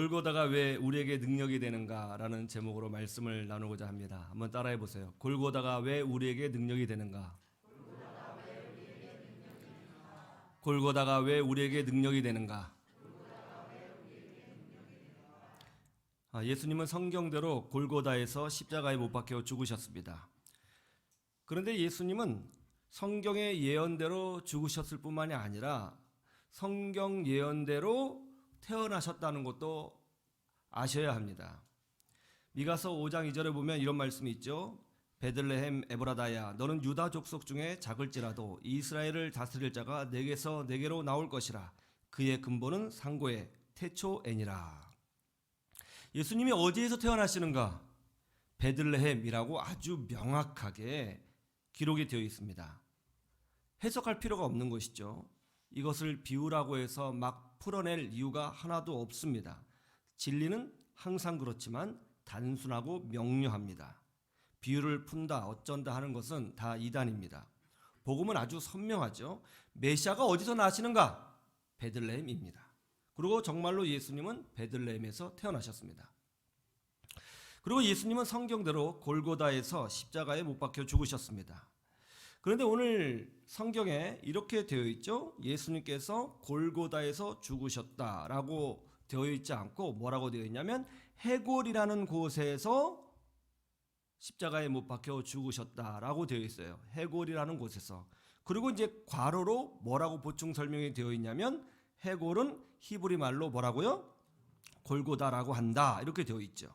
골고다가 왜 우리에게 능력이 되는가라는 제목으로 말씀을 나누고자 합니다. 한번 따라해 보세요. 골고다가 왜 우리에게 능력이 되는가? 골고다가 왜 우리에게 능력이 되는가? 예수님은 성경대로 골고다에서 십자가에 못 박혀 죽으셨습니다. 그런데 예수님은 성경의 예언대로 죽으셨을 뿐만이 아니라 성경 예언대로 태어나셨다는 것도 아셔야 합니다. 미가서 5장 2절에 보면 이런 말씀이 있죠. 베들레헴 에브라다야, 너는 유다 족속 중에 작을지라도 이스라엘을 다스릴 자가 내게서 내게로 나올 것이라. 그의 근본은 상고의 태초애니라. 예수님이 어디에서 태어나시는가? 베들레헴이라고 아주 명확하게 기록이 되어 있습니다. 해석할 필요가 없는 것이죠. 이것을 비유라고 해서 막 풀어낼 이유가 하나도 없습니다. 진리는 항상 그렇지만 단순하고 명료합니다. 비유를 푼다, 어쩐다 하는 것은 다 이단입니다. 복음은 아주 선명하죠. 메시아가 어디서 나시는가? 베들레헴입니다. 그리고 정말로 예수님은 베들레헴에서 태어나셨습니다. 그리고 예수님은 성경대로 골고다에서 십자가에 못 박혀 죽으셨습니다. 그런데 오늘 성경에 이렇게 되어 있죠. 예수님께서 골고다에서 죽으셨다라고 되어 있지 않고 뭐라고 되어 있냐면 해골이라는 곳에서 십자가에 못 박혀 죽으셨다라고 되어 있어요. 해골이라는 곳에서. 그리고 이제 괄호로 뭐라고 보충 설명이 되어 있냐면 해골은 히브리 말로 뭐라고요? 골고다라고 한다. 이렇게 되어 있죠.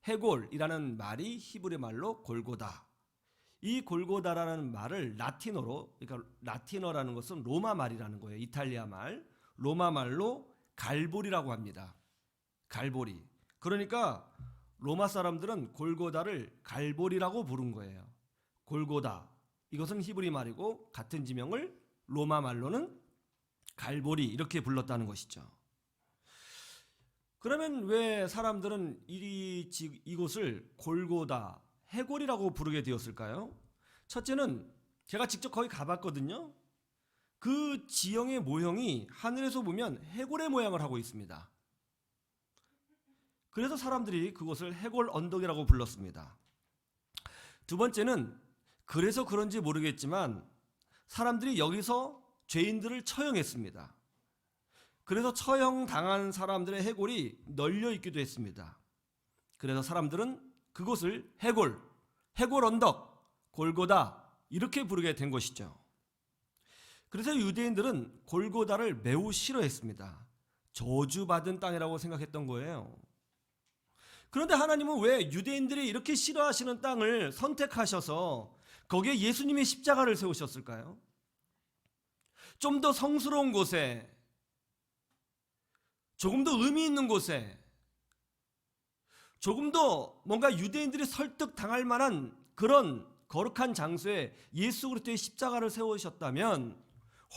해골이라는 말이 히브리 말로 골고다. 이 골고다라는 말을 라틴어로, 그러니까 라틴어라는 것은 로마 말이라는 거예요. 이탈리아 말. 로마 말로 갈보리라고 합니다. 갈보리. 그러니까 로마 사람들은 골고다를 갈보리라고 부른 거예요. 골고다. 이것은 히브리 말이고 같은 지명을 로마 말로는 갈보리 이렇게 불렀다는 것이죠. 그러면 왜 사람들은 이곳을 골고다, 해골이라고 부르게 되었을까요? 첫째는 제가 직접 거기 가봤거든요. 그 지형의 모형이 하늘에서 보면 해골의 모양을 하고 있습니다. 그래서 사람들이 그곳을 해골 언덕이라고 불렀습니다. 두 번째는 그래서 그런지 모르겠지만 사람들이 여기서 죄인들을 처형했습니다. 그래서 처형당한 사람들의 해골이 널려 있기도 했습니다. 그래서 사람들은 그곳을 해골 언덕, 골고다 이렇게 부르게 된 것이죠. 그래서 유대인들은 골고다를 매우 싫어했습니다. 저주받은 땅이라고 생각했던 거예요. 그런데 하나님은 왜 유대인들이 이렇게 싫어하시는 땅을 선택하셔서 거기에 예수님의 십자가를 세우셨을까요? 좀 더 성스러운 곳에, 조금 더 의미 있는 곳에, 조금 더 뭔가 유대인들이 설득당할 만한 그런 거룩한 장소에 예수 그리스도의 십자가를 세우셨다면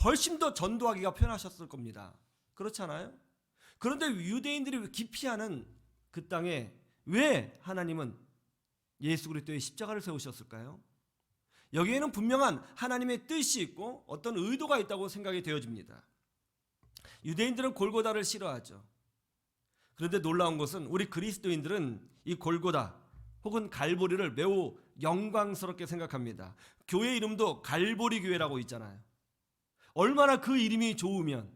훨씬 더 전도하기가 편하셨을 겁니다. 그렇잖아요? 그런데 유대인들이 기피하는 그 땅에 왜 하나님은 예수 그리스도의 십자가를 세우셨을까요? 여기에는 분명한 하나님의 뜻이 있고 어떤 의도가 있다고 생각이 되어집니다. 유대인들은 골고다를 싫어하죠. 그런데 놀라운 것은 우리 그리스도인들은 이 골고다 혹은 갈보리를 매우 영광스럽게 생각합니다. 교회 이름도 갈보리 교회라고 있잖아요. 얼마나 그 이름이 좋으면,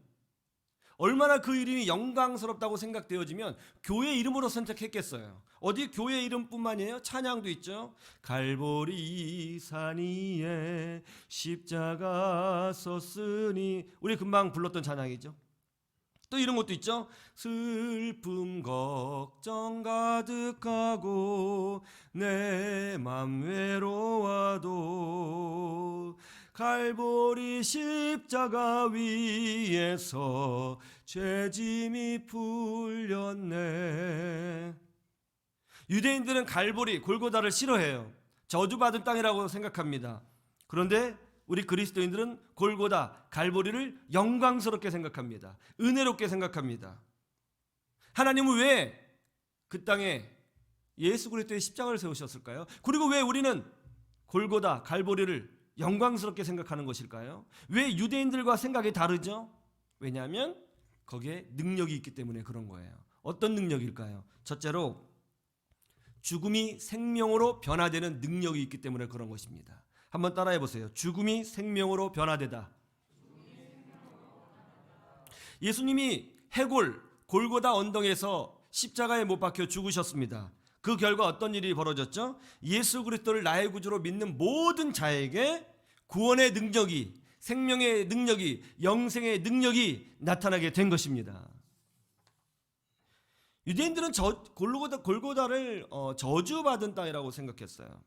얼마나 그 이름이 영광스럽다고 생각되어지면 교회 이름으로 선택했겠어요. 어디 교회 이름뿐만이에요? 찬양도 있죠. 갈보리 산 위에 십자가 섰으니, 우리 금방 불렀던 찬양이죠. 또 이런 것도 있죠. 슬픔 걱정 가득하고 내 맘 외로워도 갈보리 십자가 위에서 죄짐이 풀렸네. 유대인들은 갈보리, 골고다를 싫어해요. 저주받은 땅이라고 생각합니다. 그런데 우리 그리스도인들은 골고다, 갈보리를 영광스럽게 생각합니다. 은혜롭게 생각합니다. 하나님은 왜 그 땅에 예수 그리스도의 십자가를 세우셨을까요? 그리고 왜 우리는 골고다, 갈보리를 영광스럽게 생각하는 것일까요? 왜 유대인들과 생각이 다르죠? 왜냐하면 거기에 능력이 있기 때문에 그런 거예요. 어떤 능력일까요? 첫째로 죽음이 생명으로 변화되는 능력이 있기 때문에 그런 것입니다. 한번 따라해 보세요. 죽음이 생명으로 변화되다. 예수님이 해골 골고다 언덕에서 십자가에 못 박혀 죽으셨습니다. 그 결과 어떤 일이 벌어졌죠? 예수 그리스도를 나의 구주로 믿는 모든 자에게 구원의 능력이, 생명의 능력이, 영생의 능력이 나타나게 된 것입니다. 유대인들은 골고다를 저주받은 땅이라고 생각했어요.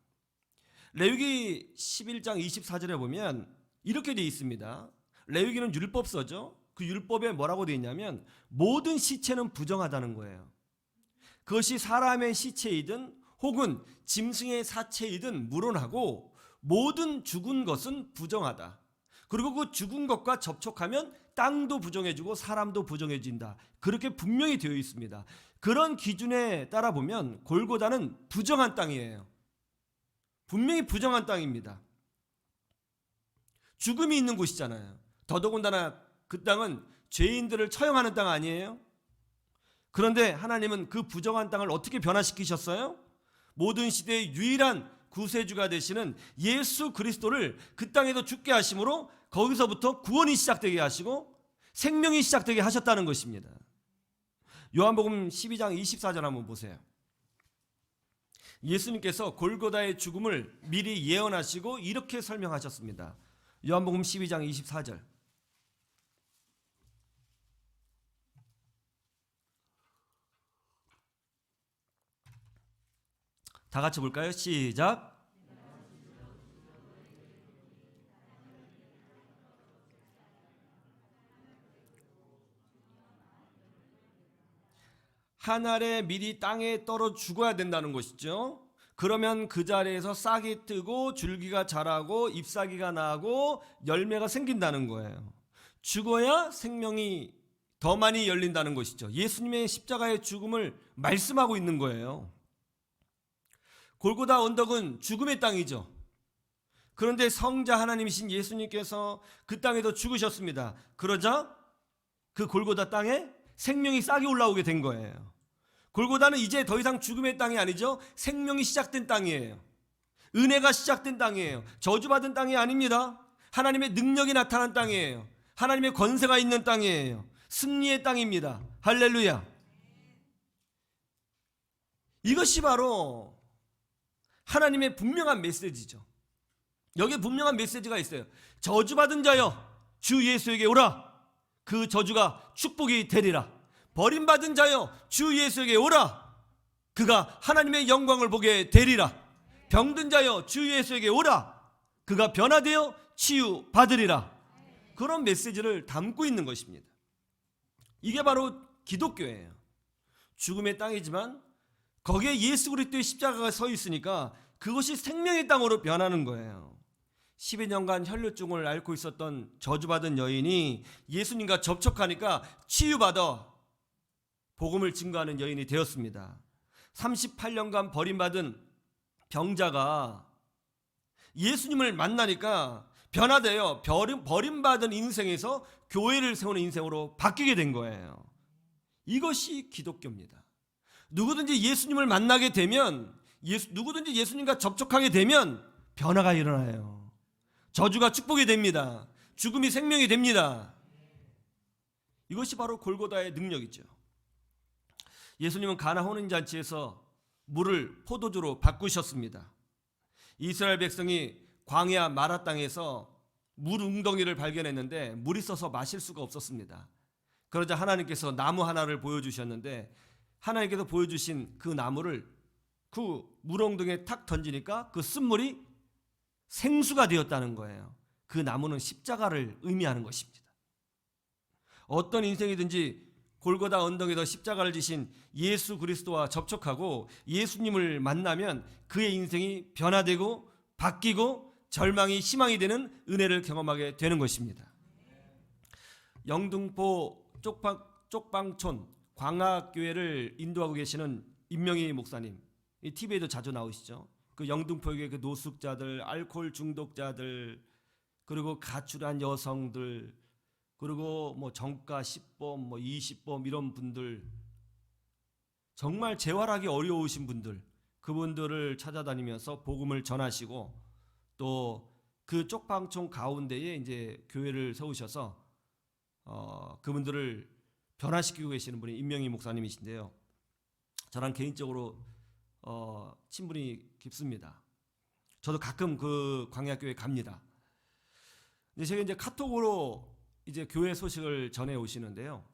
레위기 11장 24절에 보면 이렇게 되어 있습니다. 레위기는 율법서죠. 그 율법에 뭐라고 되어 있냐면 모든 시체는 부정하다는 거예요. 그것이 사람의 시체이든 혹은 짐승의 사체이든 물론하고 모든 죽은 것은 부정하다. 그리고 그 죽은 것과 접촉하면 땅도 부정해지고 사람도 부정해진다. 그렇게 분명히 되어 있습니다. 그런 기준에 따라 보면 골고다는 부정한 땅이에요. 분명히 부정한 땅입니다. 죽음이 있는 곳이잖아요. 더더군다나 그 땅은 죄인들을 처형하는 땅 아니에요? 그런데 하나님은 그 부정한 땅을 어떻게 변화시키셨어요? 모든 시대의 유일한 구세주가 되시는 예수 그리스도를 그 땅에도 죽게 하심으로 거기서부터 구원이 시작되게 하시고 생명이 시작되게 하셨다는 것입니다. 요한복음 12장 24절 한번 보세요. 예수님께서 골고다의 죽음을 미리 예언하시고 이렇게 설명하셨습니다. 요한복음 12장 24절. 다 같이 볼까요? 시작. 한 알에 미리 땅에 떨어 죽어야 된다는 것이죠. 그러면 그 자리에서 싹이 뜨고 줄기가 자라고 잎사귀가 나고 열매가 생긴다는 거예요. 죽어야 생명이 더 많이 열린다는 것이죠. 예수님의 십자가의 죽음을 말씀하고 있는 거예요. 골고다 언덕은 죽음의 땅이죠. 그런데 성자 하나님이신 예수님께서 그 땅에도 죽으셨습니다. 그러자 그 골고다 땅에 생명이 싹이 올라오게 된 거예요. 골고다는 이제 더 이상 죽음의 땅이 아니죠. 생명이 시작된 땅이에요. 은혜가 시작된 땅이에요. 저주받은 땅이 아닙니다. 하나님의 능력이 나타난 땅이에요. 하나님의 권세가 있는 땅이에요. 승리의 땅입니다. 할렐루야. 이것이 바로 하나님의 분명한 메시지죠. 여기에 분명한 메시지가 있어요. 저주받은 자여 주 예수에게 오라. 그 저주가 축복이 되리라. 버림받은 자여 주 예수에게 오라. 그가 하나님의 영광을 보게 되리라. 병든 자여 주 예수에게 오라. 그가 변화되어 치유받으리라. 그런 메시지를 담고 있는 것입니다. 이게 바로 기독교예요. 죽음의 땅이지만 거기에 예수 그리스도의 십자가가 서 있으니까 그것이 생명의 땅으로 변하는 거예요. 12년간 혈루증을 앓고 있었던 저주받은 여인이 예수님과 접촉하니까 치유받아 복음을 증거하는 여인이 되었습니다. 38년간 버림받은 병자가 예수님을 만나니까 변화되어 버림받은 인생에서 교회를 세우는 인생으로 바뀌게 된 거예요. 이것이 기독교입니다. 누구든지 예수님을 만나게 되면 누구든지 예수님과 접촉하게 되면 변화가 일어나요. 저주가 축복이 됩니다. 죽음이 생명이 됩니다. 이것이 바로 골고다의 능력이죠. 예수님은 가나 혼인잔치에서 물을 포도주로 바꾸셨습니다. 이스라엘 백성이 광야 마라 땅에서 물 웅덩이를 발견했는데 물이 써서 마실 수가 없었습니다. 그러자 하나님께서 나무 하나를 보여주셨는데 하나님께서 보여주신 그 나무를 그 물엉덩이에 탁 던지니까 그 쓴물이 생수가 되었다는 거예요. 그 나무는 십자가를 의미하는 것입니다. 어떤 인생이든지 골고다 언덕에서 십자가를 지신 예수 그리스도와 접촉하고 예수님을 만나면 그의 인생이 변화되고 바뀌고 절망이 희망이 되는 은혜를 경험하게 되는 것입니다. 영등포 쪽방촌 광학교회를 인도하고 계시는 임명희 목사님, 이 TV에도 자주 나오시죠. 그 영등포의 그 노숙자들, 알코올 중독자들, 그리고 가출한 여성들, 그리고 뭐 정가 10범, 뭐 20범 이런 분들, 정말 재활하기 어려우신 분들, 그분들을 찾아다니면서 복음을 전하시고 또 그 쪽방촌 가운데에 이제 교회를 세우셔서 그분들을 변화시키고 계시는 분이 임명희 목사님이신데요. 저랑 개인적으로 친분이 깊습니다. 저도 가끔 그 광야교회 갑니다. 근데 제가 이제 카톡으로 이제 교회 소식을 전해 오시는데요.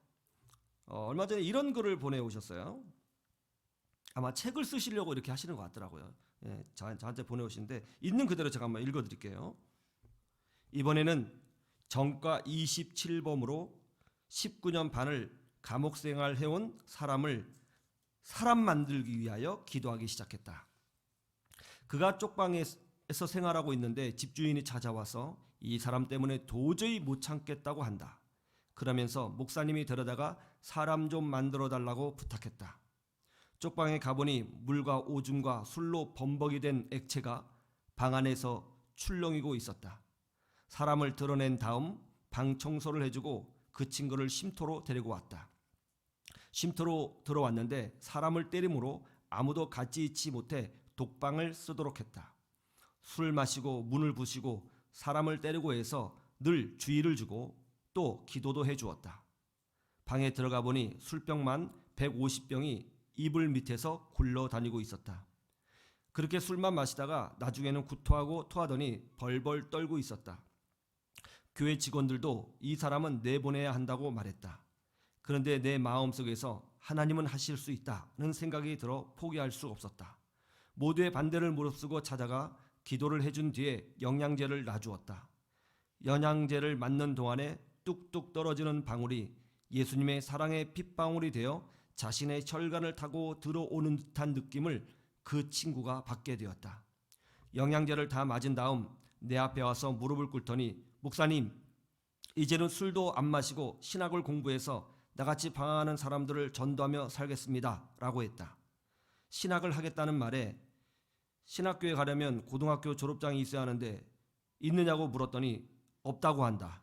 얼마 전에 이런 글을 보내 오셨어요. 아마 책을 쓰시려고 이렇게 하시는 것 같더라고요. 예, 저한테 보내 오시는데 있는 그대로 제가 한번 읽어 드릴게요. 이번에는 정과 27범으로 19년 반을 감옥 생활 해온 사람을 사람 만들기 위하여 기도하기 시작했다. 그가 쪽방에서 생활하고 있는데 집주인이 찾아와서 이 사람 때문에 도저히 못 참겠다고 한다. 그러면서 목사님이 데려다가 사람 좀 만들어 달라고 부탁했다. 쪽방에 가보니 물과 오줌과 술로 범벅이 된 액체가 방 안에서 출렁이고 있었다. 사람을 드러낸 다음 방 청소를 해주고 그 친구를 쉼터로 데리고 왔다. 쉼터로 들어왔는데 사람을 때림으로 아무도 같이 있지 못해 독방을 쓰도록 했다. 술 마시고 문을 부시고 사람을 때리고 해서 늘 주의를 주고 또 기도도 해주었다. 방에 들어가 보니 술병만 150병이 이불 밑에서 굴러다니고 있었다. 그렇게 술만 마시다가 나중에는 구토하고 토하더니 벌벌 떨고 있었다. 교회 직원들도 이 사람은 내보내야 한다고 말했다. 그런데 내 마음속에서 하나님은 하실 수 있다는 생각이 들어 포기할 수 없었다. 모두의 반대를 무릅쓰고 찾아가 기도를 해준 뒤에 영양제를 놔주었다. 영양제를 맞는 동안에 뚝뚝 떨어지는 방울이 예수님의 사랑의 핏방울이 되어 자신의 혈관을 타고 들어오는 듯한 느낌을 그 친구가 받게 되었다. 영양제를 다 맞은 다음 내 앞에 와서 무릎을 꿇더니 목사님, 이제는 술도 안 마시고 신학을 공부해서 나같이 방황하는 사람들을 전도하며 살겠습니다 라고 했다. 신학을 하겠다는 말에 신학교에 가려면 고등학교 졸업장이 있어야 하는데 있느냐고 물었더니 없다고 한다.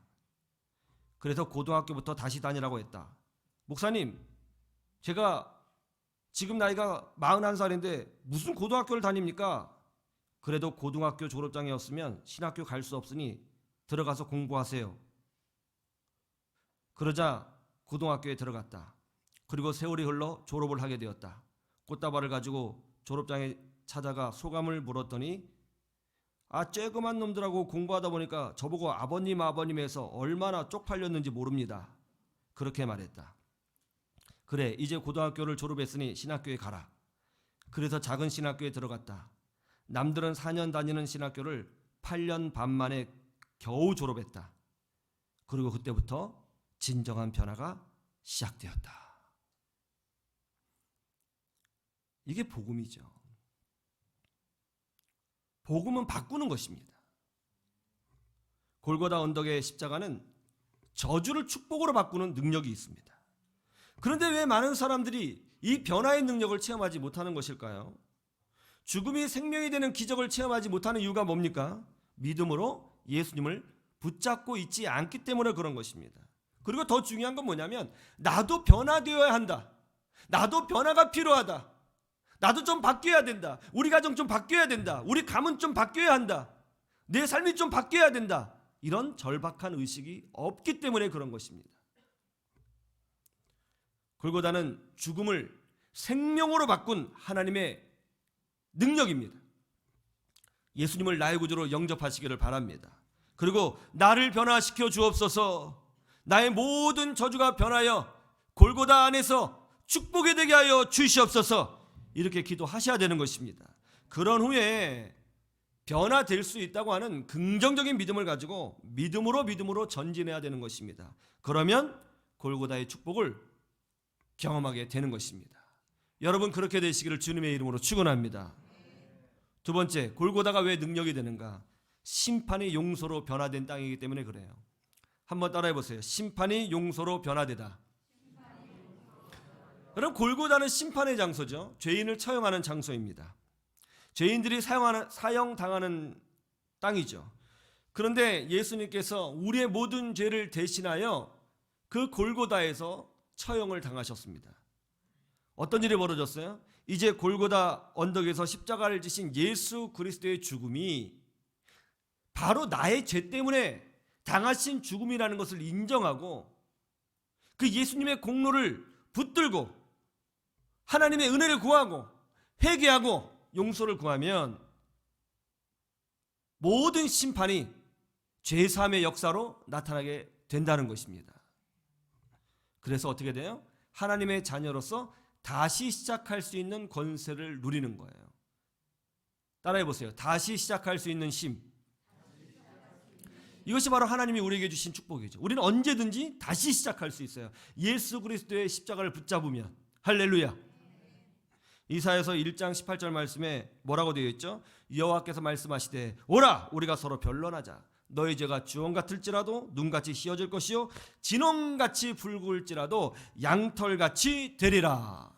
그래서 고등학교부터 다시 다니라고 했다. 목사님, 제가 지금 나이가 41살인데 무슨 고등학교를 다닙니까? 그래도 고등학교 졸업장이었으면 신학교 갈 수 없으니 들어가서 공부하세요. 그러자 고등학교에 들어갔다. 그리고 세월이 흘러 졸업을 하게 되었다. 꽃다발을 가지고 졸업장에 찾아가 소감을 물었더니 쬐그만 놈들하고 공부하다 보니까 저보고 아버님 해서 얼마나 쪽팔렸는지 모릅니다. 그렇게 말했다. 그래, 이제 고등학교를 졸업했으니 신학교에 가라. 그래서 작은 신학교에 들어갔다. 남들은 4년 다니는 신학교를 8년 반 만에 겨우 졸업했다. 그리고 그때부터 진정한 변화가 시작되었다. 이게 복음이죠. 복음은 바꾸는 것입니다. 골고다 언덕의 십자가는 저주를 축복으로 바꾸는 능력이 있습니다. 그런데 왜 많은 사람들이 이 변화의 능력을 체험하지 못하는 것일까요? 죽음이 생명이 되는 기적을 체험하지 못하는 이유가 뭡니까? 믿음으로 예수님을 붙잡고 있지 않기 때문에 그런 것입니다. 그리고 더 중요한 건 뭐냐면 나도 변화되어야 한다. 나도 변화가 필요하다. 나도 좀 바뀌어야 된다. 우리 가정 좀 바뀌어야 된다. 우리 가문 좀 바뀌어야 한다. 내 삶이 좀 바뀌어야 된다. 이런 절박한 의식이 없기 때문에 그런 것입니다. 골고다는 죽음을 생명으로 바꾼 하나님의 능력입니다. 예수님을 나의 구주로 영접하시기를 바랍니다. 그리고 나를 변화시켜 주옵소서. 나의 모든 저주가 변하여 골고다 안에서 축복이 되게 하여 주시옵소서. 이렇게 기도하셔야 되는 것입니다. 그런 후에 변화될 수 있다고 하는 긍정적인 믿음을 가지고 믿음으로 전진해야 되는 것입니다. 그러면 골고다의 축복을 경험하게 되는 것입니다. 여러분 그렇게 되시기를 주님의 이름으로 축원합니다. 두 번째, 골고다가 왜 능력이 되는가? 심판이 용서로 변화된 땅이기 때문에 그래요. 한번 따라해 보세요. 심판이 용서로 변화되다. 여러분 골고다는 심판의 장소죠. 죄인을 처형하는 장소입니다. 죄인들이 사형당하는 땅이죠. 그런데 예수님께서 우리의 모든 죄를 대신하여 그 골고다에서 처형을 당하셨습니다. 어떤 일이 벌어졌어요? 이제 골고다 언덕에서 십자가를 지신 예수 그리스도의 죽음이 바로 나의 죄 때문에 당하신 죽음이라는 것을 인정하고 그 예수님의 공로를 붙들고 하나님의 은혜를 구하고 회개하고 용서를 구하면 모든 심판이 죄사함의 역사로 나타나게 된다는 것입니다. 그래서 어떻게 돼요? 하나님의 자녀로서 다시 시작할 수 있는 권세를 누리는 거예요. 따라해 보세요. 다시 시작할 수 있는 심. 이것이 바로 하나님이 우리에게 주신 축복이죠. 우리는 언제든지 다시 시작할 수 있어요. 예수 그리스도의 십자가를 붙잡으면. 할렐루야. 이사야서 1장 18절 말씀에 뭐라고 되어 있죠? 여호와께서 말씀하시되 오라 우리가 서로 변론하자. 너희 죄가 주홍 같을지라도 눈같이 휘어질 것이요 진홍같이 붉을지라도 양털같이 되리라.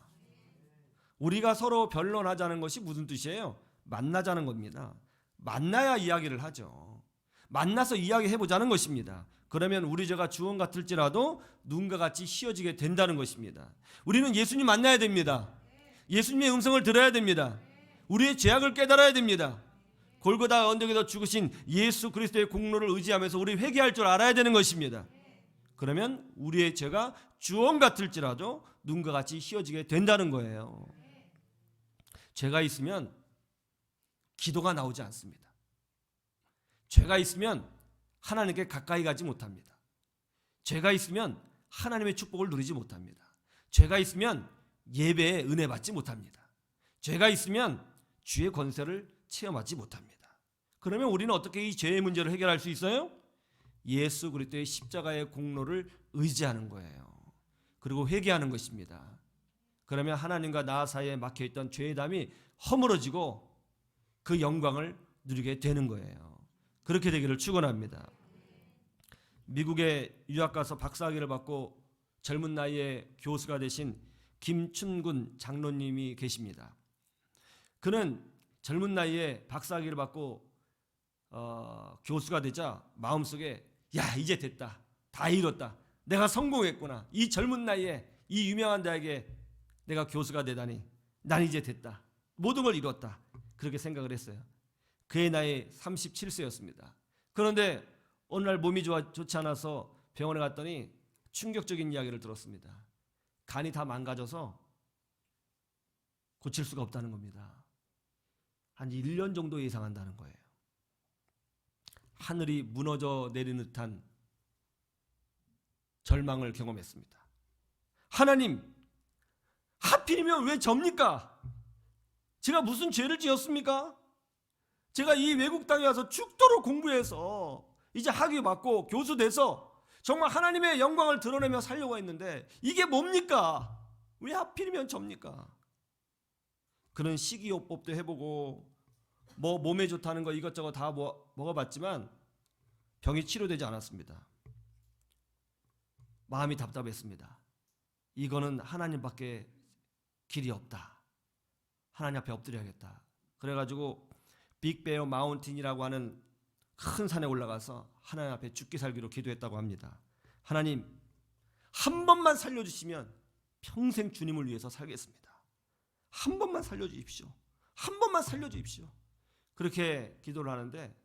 우리가 서로 변론하자는 것이 무슨 뜻이에요? 만나자는 겁니다. 만나야 이야기를 하죠. 만나서 이야기해보자는 것입니다. 그러면 우리 죄가 주홍 같을지라도 눈과 같이 휘어지게 된다는 것입니다. 우리는 예수님 만나야 됩니다. 예수님의 음성을 들어야 됩니다. 우리의 죄악을 깨달아야 됩니다. 골고다 언덕에서 죽으신 예수 그리스도의 공로를 의지하면서 우리 회개할 줄 알아야 되는 것입니다. 그러면 우리의 죄가 주홍 같을지라도 눈과 같이 휘어지게 된다는 거예요. 죄가 있으면 기도가 나오지 않습니다. 죄가 있으면 하나님께 가까이 가지 못합니다. 죄가 있으면 하나님의 축복을 누리지 못합니다. 죄가 있으면 예배에 은혜 받지 못합니다. 죄가 있으면 주의 권세를 체험하지 못합니다. 그러면 우리는 어떻게 이 죄의 문제를 해결할 수 있어요? 예수 그리스도의 십자가의 공로를 의지하는 거예요. 그리고 회개하는 것입니다. 그러면 하나님과 나 사이에 막혀있던 죄의 담이 허물어지고 그 영광을 누리게 되는 거예요. 그렇게 되기를 축원합니다. 미국에 유학 가서 박사학위를 받고 젊은 나이에 교수가 되신 김춘군 장로님이 계십니다. 그는 젊은 나이에 박사학위를 받고 교수가 되자 마음속에 야 이제 됐다. 다 이뤘다. 내가 성공했구나. 이 젊은 나이에 이 유명한 대학에 내가 교수가 되다니 난 이제 됐다. 모든 걸 이뤘다. 그렇게 생각을 했어요. 그의 나이 37세였습니다. 그런데 어느 날 몸이 좋지 않아서 병원에 갔더니 충격적인 이야기를 들었습니다. 간이 다 망가져서 고칠 수가 없다는 겁니다. 한 1년 정도 예상한다는 거예요. 하늘이 무너져 내리는 듯한 절망을 경험했습니다. 하나님, 하필이면 왜 접니까? 제가 무슨 죄를 지었습니까? 제가 이 외국 땅에 와서 죽도록 공부해서 이제 학위 받고 교수 돼서 정말 하나님의 영광을 드러내며 살려고 했는데 이게 뭡니까? 왜 하필이면 접니까? 그런 식이요법도 해보고 뭐 몸에 좋다는 거 이것저것 다 먹어봤지만 병이 치료되지 않았습니다. 마음이 답답했습니다. 이거는 하나님밖에 길이 없다. 하나님 앞에 엎드려야겠다. 그래가지고 빅베어 마운틴이라고 하는 큰 산에 올라가서 하나님 앞에 죽기 살기로 기도했다고 합니다. 하나님, 한 번만 살려주시면 평생 주님을 위해서 살겠습니다. 한 번만 살려주십시오. 한 번만 살려주십시오. 그렇게 기도를 하는데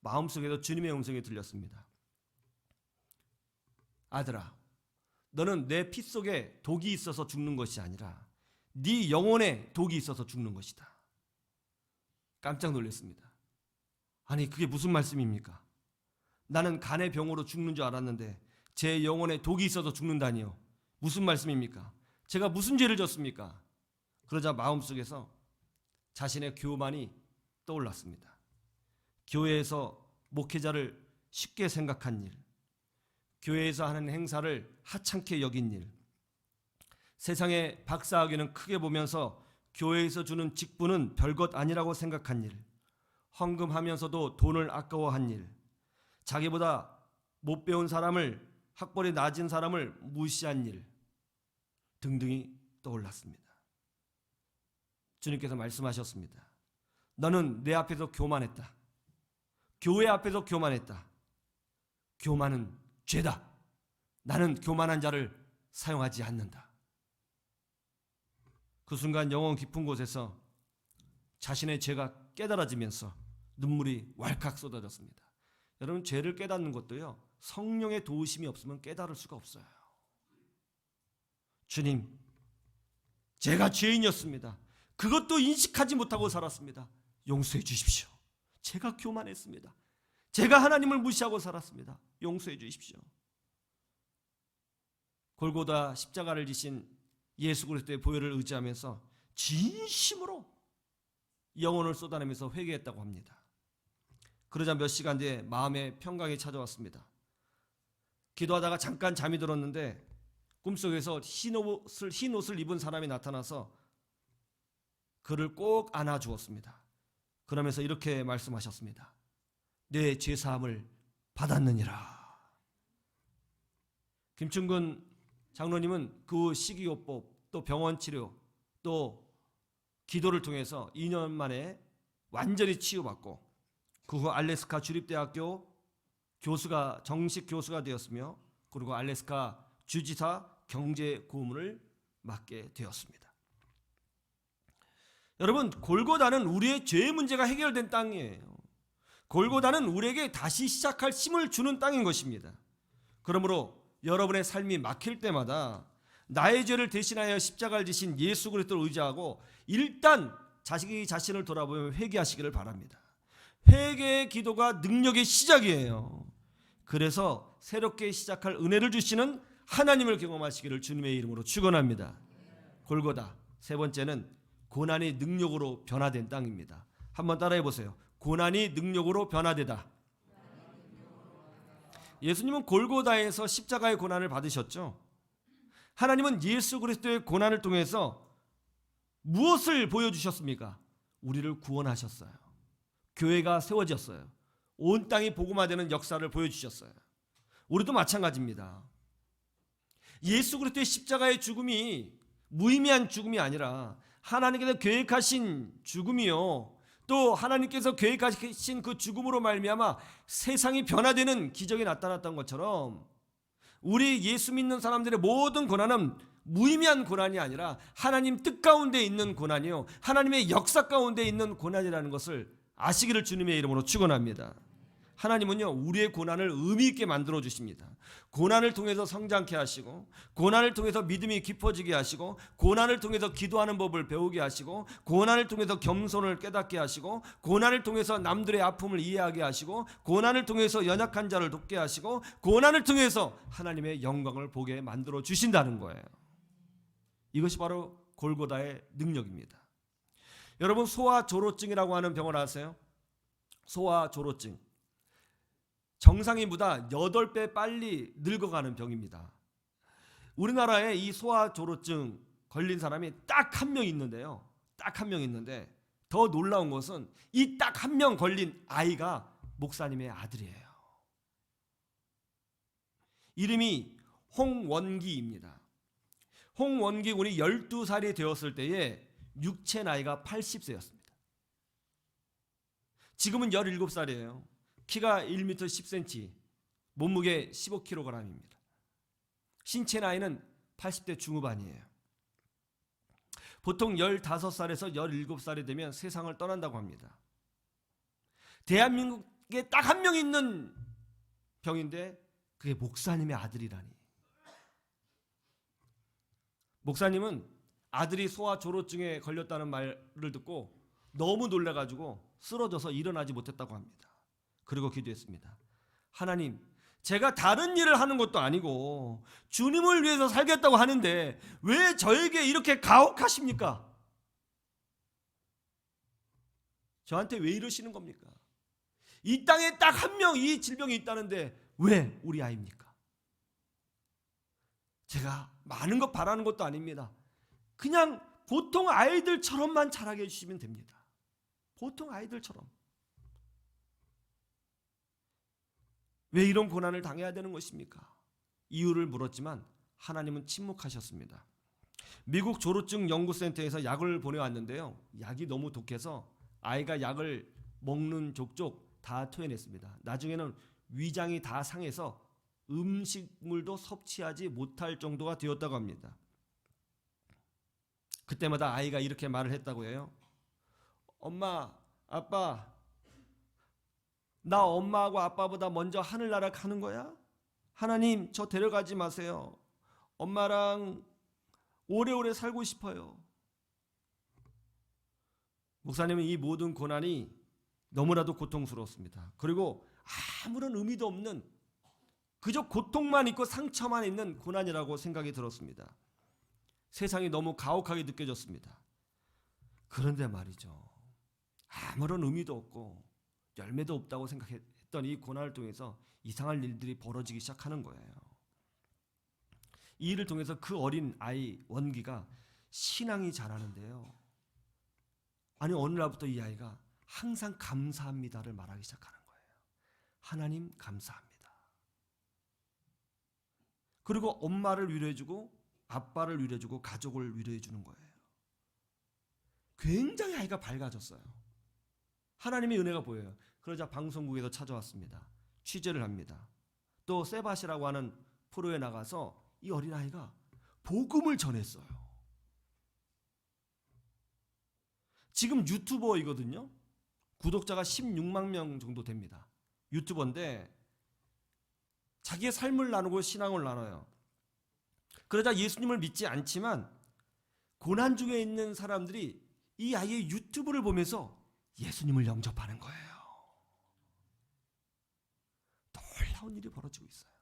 마음속에도 주님의 음성이 들렸습니다. 아들아, 너는 내 피 속에 독이 있어서 죽는 것이 아니라 네 영혼에 독이 있어서 죽는 것이다. 깜짝 놀랐습니다. 아니 그게 무슨 말씀입니까? 나는 간의 병으로 죽는 줄 알았는데 제 영혼에 독이 있어서 죽는다니요. 무슨 말씀입니까? 제가 무슨 죄를 졌습니까? 그러자 마음속에서 자신의 교만이 떠올랐습니다. 교회에서 목회자를 쉽게 생각한 일, 교회에서 하는 행사를 하찮게 여긴 일, 세상의 박사학위는 크게 보면서 교회에서 주는 직분은 별것 아니라고 생각한 일, 헌금하면서도 돈을 아까워한 일, 자기보다 못 배운 사람을, 학벌이 낮은 사람을 무시한 일 등등이 떠올랐습니다. 주님께서 말씀하셨습니다. 너는 내 앞에서 교만했다. 교회 앞에서 교만했다. 교만은 죄다. 나는 교만한 자를 사용하지 않는다. 그 순간 영혼 깊은 곳에서 자신의 죄가 깨달아지면서 눈물이 왈칵 쏟아졌습니다. 여러분, 죄를 깨닫는 것도요, 성령의 도우심이 없으면 깨달을 수가 없어요. 주님, 제가 죄인이었습니다. 그것도 인식하지 못하고 살았습니다. 용서해 주십시오. 제가 교만했습니다. 제가 하나님을 무시하고 살았습니다. 용서해 주십시오. 골고다 십자가를 지신 예수 그리스도의 보혈을 의지하면서 진심으로 영혼을 쏟아내면서 회개했다고 합니다. 그러자 몇 시간 뒤에 마음의 평강이 찾아왔습니다. 기도하다가 잠깐 잠이 들었는데 꿈속에서 흰 옷을 입은 사람이 나타나서 그를 꼭 안아주었습니다. 그러면서 이렇게 말씀하셨습니다. 내 죄사함을 받았느니라. 김충근 장로님은 그 식이요법, 또 병원 치료, 또 기도를 통해서 2년 만에 완전히 치유받고 그 후 알래스카 주립대학교 교수가 정식 교수가 되었으며 그리고 알래스카 주지사 경제고문을 맡게 되었습니다. 여러분, 골고다는 우리의 죄의 문제가 해결된 땅이에요. 골고다는 우리에게 다시 시작할 힘을 주는 땅인 것입니다. 그러므로 여러분의 삶이 막힐 때마다 나의 죄를 대신하여 십자가를 지신 예수 그리스도를 의지하고 일단 자기 자신을 돌아보며 회개하시기를 바랍니다. 회개의 기도가 능력의 시작이에요. 그래서 새롭게 시작할 은혜를 주시는 하나님을 경험하시기를 주님의 이름으로 축원합니다. 골고다, 세 번째는 고난이 능력으로 변화된 땅입니다. 한번 따라해 보세요. 고난이 능력으로 변화되다. 예수님은 골고다에서 십자가의 고난을 받으셨죠. 하나님은 예수 그리스도의 고난을 통해서 무엇을 보여주셨습니까? 우리를 구원하셨어요. 교회가 세워졌어요. 온 땅이 복음화되는 역사를 보여주셨어요. 우리도 마찬가지입니다. 예수 그리스도의 십자가의 죽음이 무의미한 죽음이 아니라 하나님께서 계획하신 죽음이요, 또 하나님께서 계획하신 그 죽음으로 말미암아 세상이 변화되는 기적이 나타났던 것처럼 우리 예수 믿는 사람들의 모든 고난은 무의미한 고난이 아니라 하나님 뜻 가운데 있는 고난이요, 하나님의 역사 가운데 있는 고난이라는 것을 아시기를 주님의 이름으로 축원합니다. 하나님은요, 우리의 고난을 의미 있게 만들어 주십니다. 고난을 통해서 성장케 하시고, 고난을 통해서 믿음이 깊어지게 하시고, 고난을 통해서 기도하는 법을 배우게 하시고, 고난을 통해서 겸손을 깨닫게 하시고, 고난을 통해서 남들의 아픔을 이해하게 하시고, 고난을 통해서 연약한 자를 돕게 하시고, 고난을 통해서 하나님의 영광을 보게 만들어 주신다는 거예요. 이것이 바로 골고다의 능력입니다. 여러분, 소아조로증이라고 하는 병을 아세요? 소아조로증. 정상인보다 8배 빨리 늙어가는 병입니다. 우리나라에 이 소아조로증 걸린 사람이 딱 한 명 있는데요. 딱 한 명 있는데 더 놀라운 것은 이 딱 한 명 걸린 아이가 목사님의 아들이에요. 이름이 홍원기입니다. 홍원기 군이 12살이 되었을 때에 육체 나이가 80세였습니다. 지금은 17살이에요. 키가 1m 10cm, 몸무게 15kg입니다. 신체 나이는 80대 중후반이에요. 보통 15살에서 17살이 되면 세상을 떠난다고 합니다. 대한민국에 딱 한 명 있는 병인데 그게 목사님의 아들이라니. 목사님은 아들이 소아조로증에 걸렸다는 말을 듣고 너무 놀라가지고 쓰러져서 일어나지 못했다고 합니다. 그리고 기도했습니다. 하나님, 제가 다른 일을 하는 것도 아니고 주님을 위해서 살겠다고 하는데 왜 저에게 이렇게 가혹하십니까? 저한테 왜 이러시는 겁니까? 이 땅에 딱 한 명 이 질병이 있다는데 왜 우리 아이입니까? 제가 많은 것 바라는 것도 아닙니다. 그냥 보통 아이들처럼만 자라게 해주시면 됩니다. 보통 아이들처럼. 왜 이런 고난을 당해야 되는 것입니까? 이유를 물었지만 하나님은 침묵하셨습니다. 미국 조로증 연구센터에서 약을 보내왔는데요. 약이 너무 독해서 아이가 약을 먹는 족족 다 토해냈습니다. 나중에는 위장이 다 상해서 음식물도 섭취하지 못할 정도가 되었다고 합니다. 그때마다 아이가 이렇게 말을 했다고 해요. 엄마, 아빠, 나 엄마하고 아빠보다 먼저 하늘나라 가는 거야? 하나님, 저 데려가지 마세요. 엄마랑 오래오래 살고 싶어요. 목사님은 이 모든 고난이 너무나도 고통스러웠습니다. 그리고 아무런 의미도 없는 그저 고통만 있고 상처만 있는 고난이라고 생각이 들었습니다. 세상이 너무 가혹하게 느껴졌습니다. 그런데 말이죠, 아무런 의미도 없고 열매도 없다고 생각했던 이 고난을 통해서 이상한 일들이 벌어지기 시작하는 거예요. 이 일을 통해서 그 어린 아이 원기가 신앙이 자라는데요, 아니 어느 날부터 이 아이가 항상 감사합니다를 말하기 시작하는 거예요. 하나님 감사합니다. 그리고 엄마를 위로해주고 아빠를 위로해주고 가족을 위로해주는 거예요. 굉장히 아이가 밝아졌어요. 하나님의 은혜가 보여요. 그러자 방송국에서 찾아왔습니다. 취재를 합니다. 또 세바시라고 하는 프로에 나가서 이 어린아이가 복음을 전했어요. 지금 유튜버이거든요. 구독자가 16만 명 정도 됩니다. 유튜버인데 자기의 삶을 나누고 신앙을 나눠요. 그러자 예수님을 믿지 않지만 고난 중에 있는 사람들이 이 아이의 유튜브를 보면서 예수님을 영접하는 거예요. 놀라운 일이 벌어지고 있어요.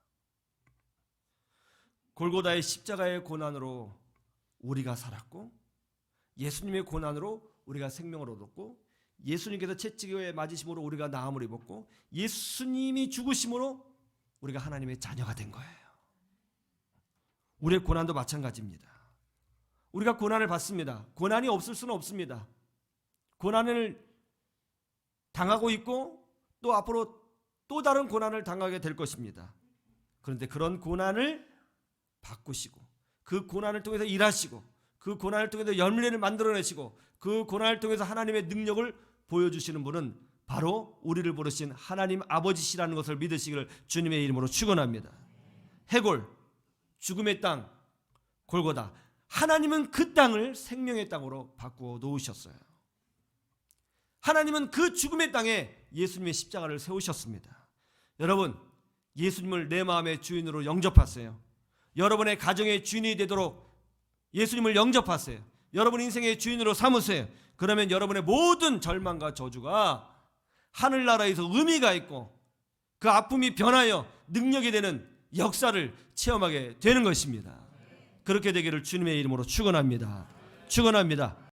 골고다의 십자가의 고난으로 우리가 살았고, 예수님의 고난으로 우리가 생명을 얻었고, 예수님께서 채찍에 맞으심으로 우리가 나음을 입었고, 예수님이 죽으심으로 우리가 하나님의 자녀가 된 거예요. 우리의 고난도 마찬가지입니다. 우리가 고난을 받습니다. 고난이 없을 수는 없습니다. 고난을 당하고 있고 또 앞으로 또 다른 고난을 당하게 될 것입니다. 그런데 그런 고난을 바꾸시고 그 고난을 통해서 일하시고 그 고난을 통해서 열매를 만들어내시고 그 고난을 통해서 하나님의 능력을 보여주시는 분은 바로 우리를 부르신 하나님 아버지시라는 것을 믿으시기를 주님의 이름으로 축원합니다. 해골, 죽음의 땅, 골고다, 하나님은 그 땅을 생명의 땅으로 바꾸어 놓으셨어요. 하나님은 그 죽음의 땅에 예수님의 십자가를 세우셨습니다. 여러분, 예수님을 내 마음의 주인으로 영접하세요. 여러분의 가정의 주인이 되도록 예수님을 영접하세요. 여러분 인생의 주인으로 삼으세요. 그러면 여러분의 모든 절망과 저주가 하늘나라에서 의미가 있고 그 아픔이 변하여 능력이 되는 역사를 체험하게 되는 것입니다. 그렇게 되기를 주님의 이름으로 축원합니다. 축원합니다.